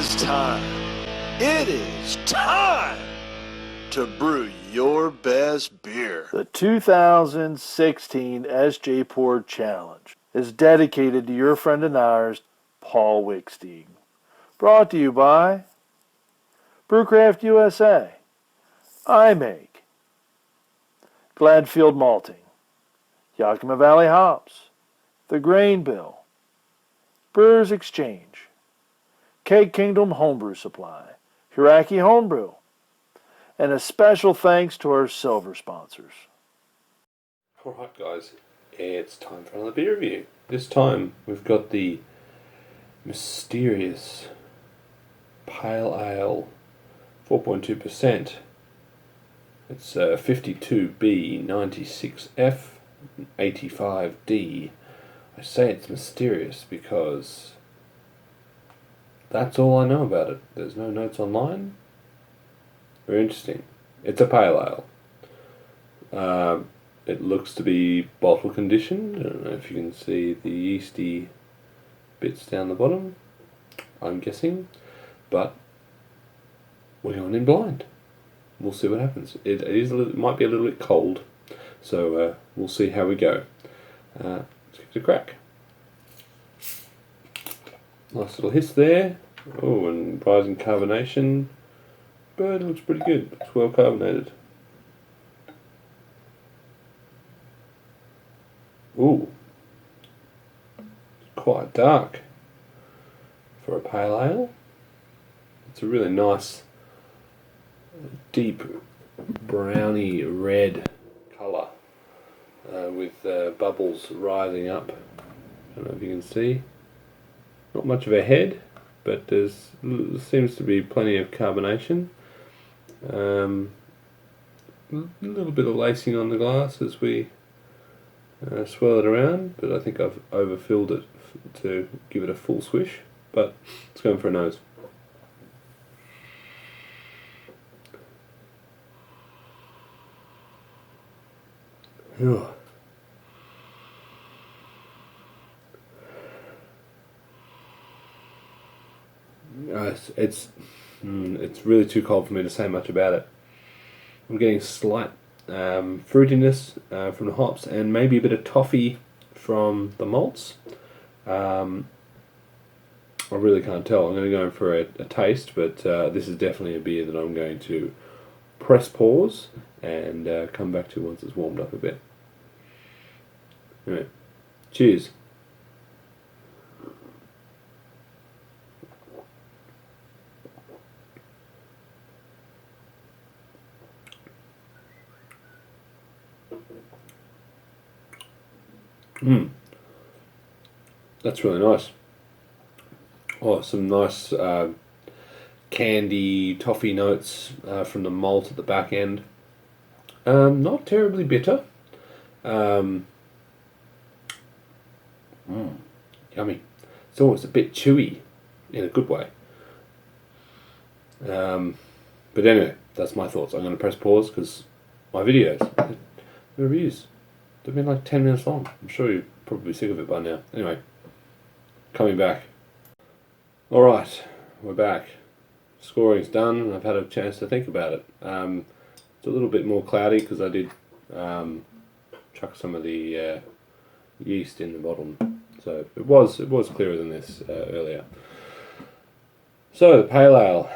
is time. It is time to brew your best beer. The 2016 SJPORR Challenge is dedicated to your friend and ours, Paul Wickstein. Brought to you by Brewcraft USA, iMake, Gladfield Malting, Yakima Valley Hops, The Grain Bill, Brewers Exchange, Keg Kingdom Homebrew Supply, Hiraki Homebrew, and a special thanks to our silver sponsors. Alright guys, it's time for another beer review. This time we've got the mysterious Pale Ale 4.2%. It's 52b-96f-85d. I say it's mysterious because that's all I know about it. There's no notes online. Very interesting. It's a pale ale. It looks to be bottle conditioned. I don't know if you can see the yeasty bits down the bottom, I'm guessing, but we're going in blind. We'll see what happens. It might be a little bit cold, so we'll see how we go. Let's give it a crack. Nice little hiss there. Oh, and rising carbonation. But it looks pretty good. It's well carbonated. Ooh, quite dark for a pale ale. It's a really nice, deep, browny red colour with bubbles rising up. I don't know if you can see. Not much of a head, but there seems to be plenty of carbonation. A little bit of lacing on the glass as we swirl it around, but I think I've overfilled it to give it a full swish, but it's going for a nose. Ugh. It's really too cold for me to say much about it. I'm getting slight fruitiness from the hops and maybe a bit of toffee from the malts. I really can't tell. I'm going to go in for a taste, but this is definitely a beer that I'm going to press pause and come back to once it's warmed up a bit. Anyway, cheers. That's really nice. Oh, some nice candy, toffee notes from the malt at the back end. Not terribly bitter. Yummy. It's almost a bit chewy in a good way. But anyway, that's my thoughts. I'm going to press pause because my videos, the reviews, they've been like 10 minutes long. I'm sure you're probably sick of it by now. Anyway, coming back. Alright, we're back. Scoring's done. I've had a chance to think about it. It's a little bit more cloudy because I did chuck some of the yeast in the bottom. So it was clearer than this earlier. So the pale ale.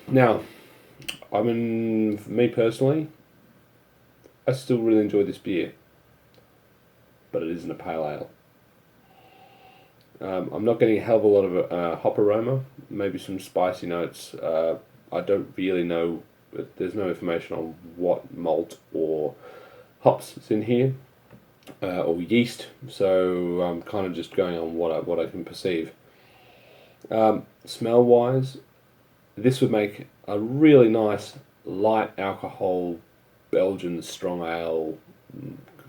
Now, me personally, I still really enjoy this beer, but it isn't a pale ale. I'm not getting a hell of a lot of hop aroma, maybe some spicy notes. I don't really know, there's no information on what malt or hops is in here, or yeast, so I'm kind of just going on what I can perceive. Smell wise, this would make a really nice light alcohol Belgian strong ale.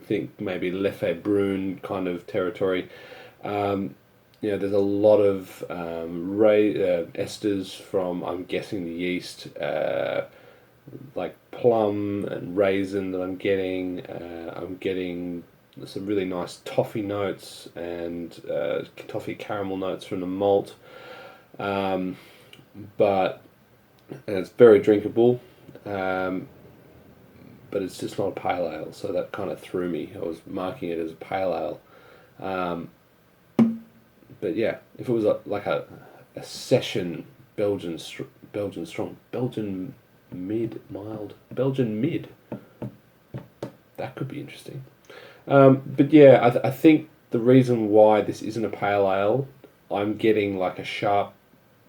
Think maybe Lefebvre kind of territory. There's a lot of esters from, I'm guessing, the yeast, like plum and raisin that I'm getting. I'm getting some really nice toffee notes and toffee caramel notes from the malt. But and it's very drinkable, but it's just not a pale ale, so that kind of threw me. I was marking it as a pale ale, but yeah, if it was like a session Belgian strong, Belgian mid, that could be interesting. But yeah, I think the reason why this isn't a pale ale, I'm getting like a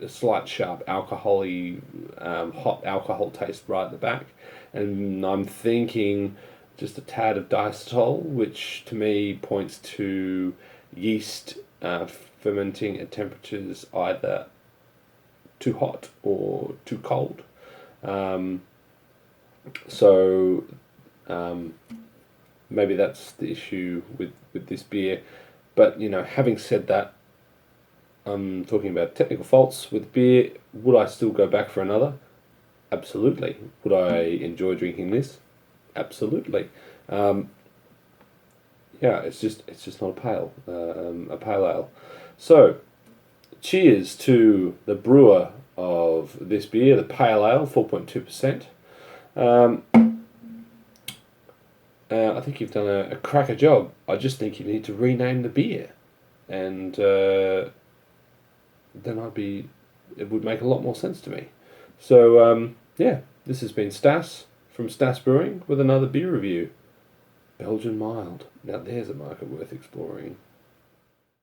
slight sharp alcoholy, hot alcohol taste right at the back, and I'm thinking just a tad of diacetyl, which to me points to yeast fermenting at temperatures either too hot or too cold. So maybe that's the issue with this beer. But having said that, I'm talking about technical faults with beer. Would I still go back for another? Absolutely. Would I enjoy drinking this? Absolutely. Yeah, it's just not a pale ale. So, cheers to the brewer of this beer, the pale ale, 4.2%. I think you've done a cracker job. I just think you need to rename the beer, and then it would make a lot more sense to me. So yeah, this has been Stas from Stas Brewing with another beer review. Belgian mild. Now there's a market worth exploring.